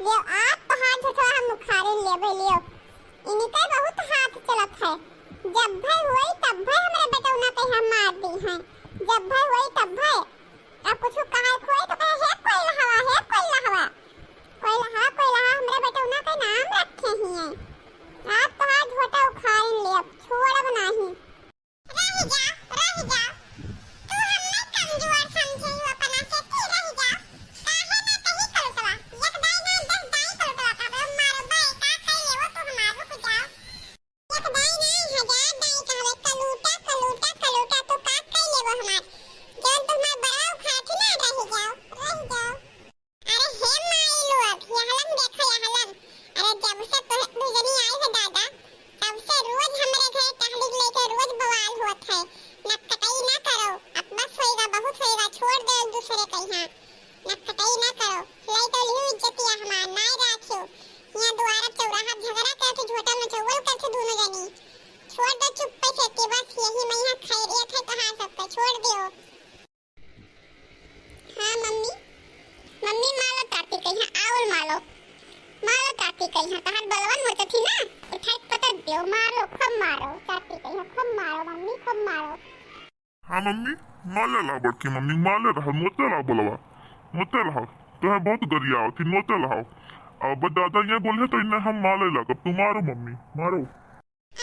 लियो आप तो हाथ उठा हम उखाड़ ले भलियो इनका बहुत हाथ चलत है। जब भाई हुई तब भाई हमारे बेटा उना कहीं हम मार दी हैं। जब भाई हुई तब भाई अब कुछ कहा खोई तो कहे है कोई लहवा है कोई लहा हमारे बेटा उना का नाम रखे ही हैं। आप तो हाथ झोटा उखाड़ ले अब छोड़ब नहीं। रह जा तू हमें कमजोर समझे हो अपना से की रह जा काहे ना कहीं करतवा एक दाई ना 10 दाई करतवा का मारो भाई का खाई लेवो तो हमारो को जाओ एक दाई ना 1000 दाई कहवे कलूटा तो का खाई लेवो हमार जब तुम बड़ा उखाती ना रह जाओ। अरे हे माई लोग यहलन देखो यहलन अरे जब से तो दुजनी आई है दादा तब से रोज हमारे घर टहली लेके रोज बवाल होत है। नकटाई ना करो अब बस होएगा बहुत होएगा छोड़ दो एक दूसरे के यहाँ नकटाई ना करो ले तो लियो इज्जतिया हमार नाय राखियो यहाँ दोबारा चौराहा झगड़ा करके झोटा में चौवल करके दोनों जनी छोड़ दो चुप पे से के बस यही महीना खैरियत है कहाँ सबका छोड़ दियो। हाँ मम्मी मालो ताती कहीं और मालो ताती कहीं तहार बलवन मोर थी ना उठाई पटक दियो मारो खूब मारो ताती कहीं खूब मारो मम्मी खूब मारो। हाँ मम्मी माले ला बड़की मम्मी माले रहा नोते ला बोलवा नोते रहा तो है बहुत गरिया थी नोते रहा अब दादा ये बोले तो इन्हें हम माले ला कब तुम्हारो मम्मी मारो।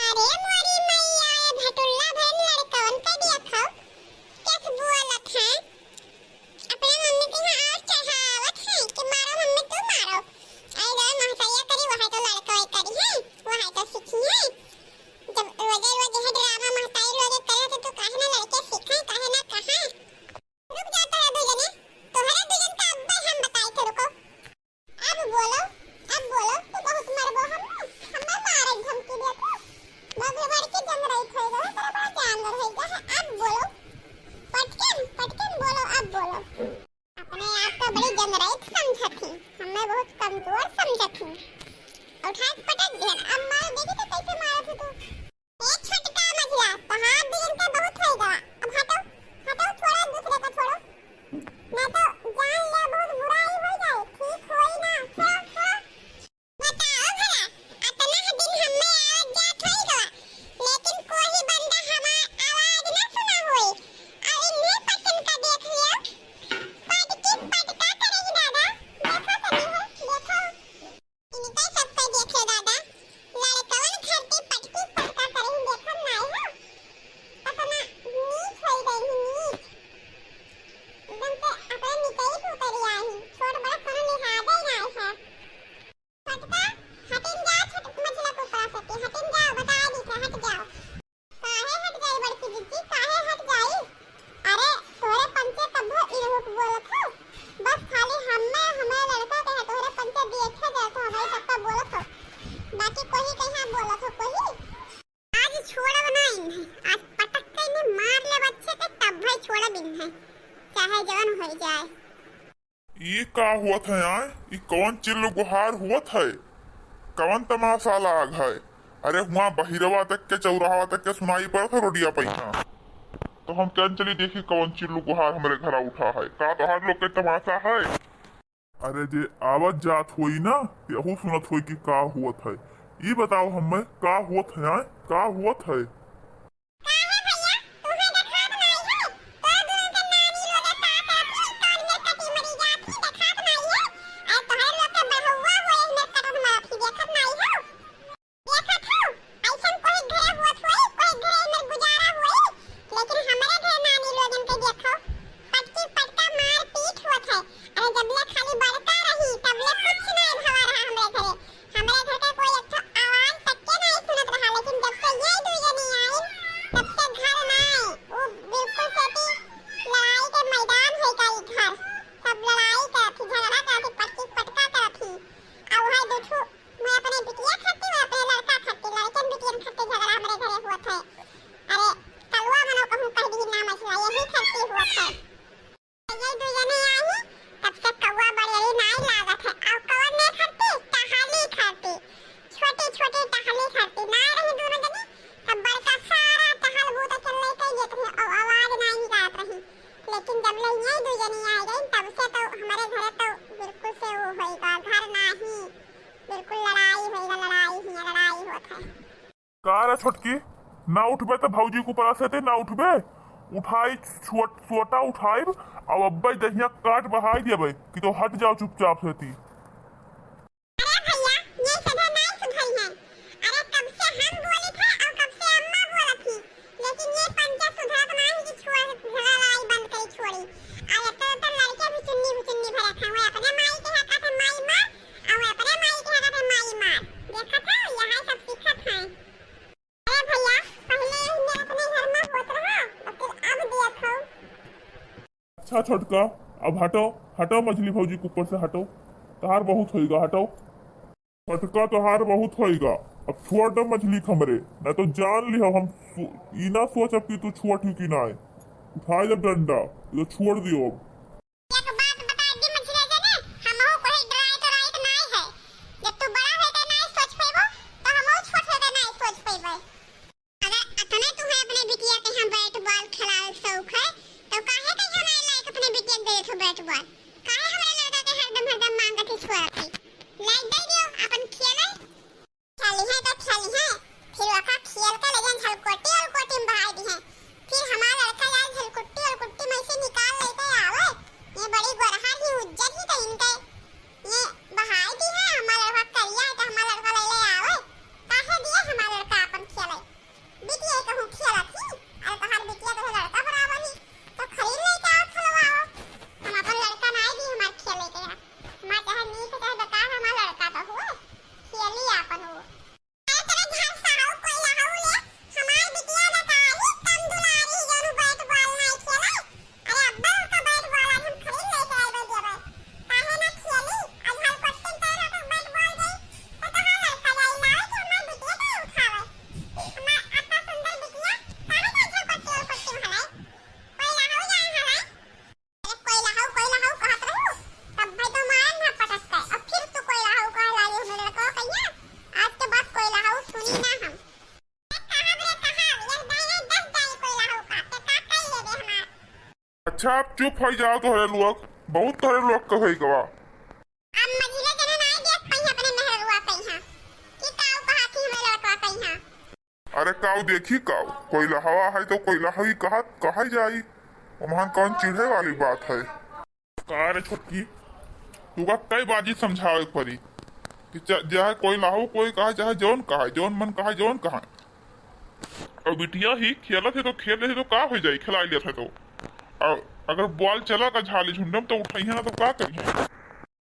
अरे मोरी मैया ये भटुल्ला भैन लड़कवन पे दिया खाओ कैसे बोलत है अपने मम्मी के यहाँ और चढ़ावत है कि मारो मम्मी तू मारो आई रे महसैया करी वहां तो लड़का ही करी है वहां तो सीखी है जब रोजे है ड्रामा महताई लोग करे तो तू काहे ना लड़के सीखे काहे ना कहा रुक जाता है दुजने तोहरा दुजन का अब्बा हम बताई थे रुको अब बोलो तू बहुत मरबो हम मारे धमकी दे तू बगल भर के जंग रही थे गो तेरा बड़ा जानवर है क्या अब बोलो पटकन बोलो अब बोलो अपने आप को बड़ी जंग रही समझती हमें बहुत कमजोर समझती उठा पटक दिया अब मार देगी तो कैसे मारे थे तू एक छटका मजला तो हाथ भी इनका बहुत होएगा अब हटो छोड़ो दूसरे को छोड़ो मैं तो जान ले बहुत बुराई हो जाए ठीक होई ना छोड़ो बताओ भला अतना दिन हमें आवाज जात होई गवा लेकिन कोई बंदा हमार आवाज ना सुना होई और इन्हें पसंद का देख लिया पटका करेगी दादा देखो सनी है देखो इनका सब पे देखे दादा लड़कवन धरती पटका करेगी देखो नाई हो अपना नीच होई गई नीच एकदम से अपने निकई पे उतरी आई छोड़ बड़ा कोनो लिहाजा ही ना है पटका हटिन जाओ छट मछला को पा सकती हटिन जाओ बता दी से हट जाओ काहे हट गई बड़की दीदी काहे हट गई अरे तोरे पंचे तब इरहु को बोलत हो बस खाली हमें लड़का कहे तोरे पंचे दिए थे देखो हमारे पप्पा बोलत हो बाकी कोई कहीं बोलत हो कोई आज छोड़ब ना इन्हें आज पटक के इन्हें मार ले बच्चे के तब भाई छोड़ब इन्हें चाहे जवन हो जाए। ये का हुआ था यार ये कौन चिल्लो गुहार हुआ था कौन तमाशा लाग है अरे वहाँ बहिरवा तक के चौराहा तक के सुनाई पड़ा था रोडिया पैसा तो हम क्या चली देखी कौन चिल्लो गुहार हमारे घर उठा है का तोहार लोग के तमाशा है। अरे जे आवाज जात हुई ना यहू सुनत हुई कि का हुआ था ये बताओ हमें का हुआ था यार का हुआ था हमारे घर का कोई अच्छा आवाज तक के नहीं सुनत रहा लेकिन जब से ये दुनिया बिल्कुल लड़ाई होएगा, लड़ाई होत है। का रे छोटकी, ना उठबे तो भौजी को ऊपर से ना उठबे, उठाई छोटा उठाइब और अब्बे दहिया काट बहाई देबे कि तो हट जाओ चुपचाप से ती। अरे भैया, ये सदा नहीं सुधरी है। अरे कब से हम बोले थे और कब से अम्मा बोला थी, लेकिन ये पंचा सुधरत नहीं कि लड़ाई बंद करी छोड़ी। और तो लड़के भी चुन्नी भरा था, वो अपने माई के हका थे माई मार, और अपने माई के हका थे माई मार। देखा था यहाँ सब सीखत है। अरे भैया, पहले मैं अपने घर में होत रहा, अब दिया था। अच्छा छोटका, अब हटो मछली भौजी के ऊपर से हटो, तहार बहुत होएगा, हटो। छोटका तहार बहुत होएगा, अब छोड़ दो मछली खमरे, न तो जान लिहो हम ई ना सोचब कि तू छुअट की ना है। उठाए जब डंडा तो छोड़ दियो अब। एक बात बता दी मछली जने, हमहु कोई डराई तो नहीं है। जब तू बड़ा होएगा नहीं सोच पेबो, तो हमहु छोट होएगा नहीं सोच पेबे। अगर अतने तुम्हें अपने बिटिया के यहाँ बैट बॉल खेलाल शौक है, तो काहे के यहाँ नहीं लायक अपने बिटिया दे दो बैट बॉल? काहे हमरा लड़का के हरदम मांगत ही छोड़त है? लाइक दे दियो अपन खेले। खेली है तो खेली है, फिर वका खेल के लेजन झलकोटी और कोटी में बहाई दी है। फिर हमारा लड़का यार झलकुट्टी और कुट्टी में से निकाल लेके आवे। ये बड़ी गोरहा की उज्जत ही तो इनके ये बहाई दी है। हमारा लड़का करिया है तो हमारा लड़का ले आवे। काहे दिए हमारा लड़का अपन खेले? बिटिया कहूं खेला थी, अरे तहार बिटिया तो लड़का बराबर ही, तो खरीद लेके आओ खिलवाओ। हम अपन लड़का नहीं दी हमार खेले के यहाँ। हमार चाहे नीक चाहे बेकार हमारा लड़का तो हुए, खेली अपन हुए। अच्छा आप चुप हो जाओ, तोहरे लोग बहुत तोहरे लोग कहे गवा। अब मझिले जने नहीं देख पई अपने मेहरुआ कहिया कि काऊ कहा थी हमें लड़का कहिया। अरे काऊ देखी काऊ, कोई लहवा है तो कोई लहवी कहा जाई, वहाँ कौन चिढ़े वाली बात है? का रे छोटकी, तू का कई बाजी समझावे पड़ी कि चाहे कोई लाहो कोई कहा, चाहे जौन कहा, जौन मन कहा जौन कहा। और बिटिया ही खेलत है तो खेल रहे तो का हो जाई, खिलाई लेत है तो। और अगर बॉल चला का झाली झुंडम तो उठाई है ना तो का करिए?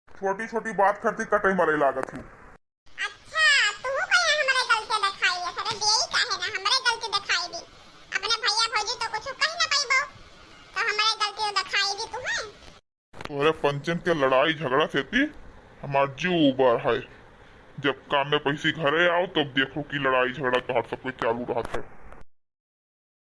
छोटी छोटी बात करती कटई मरे लागत हूँ। अच्छा तू कहिया हमरे गलती दिखाई है, सरे देई काहे ना हमरे गलती दिखाई दी। अपने भैया भौजी तो कुछ कह ना पाइबो, तो हमरे गलती दिखाई दी तू है। तोहरे पंचन के लड़ाई झगड़ा सेती हमार जीव उबर है। जब काम में पैसे घरे आओ तब देखो कि लड़ाई झगड़ा तोहर सब कुछ चालू रहता है।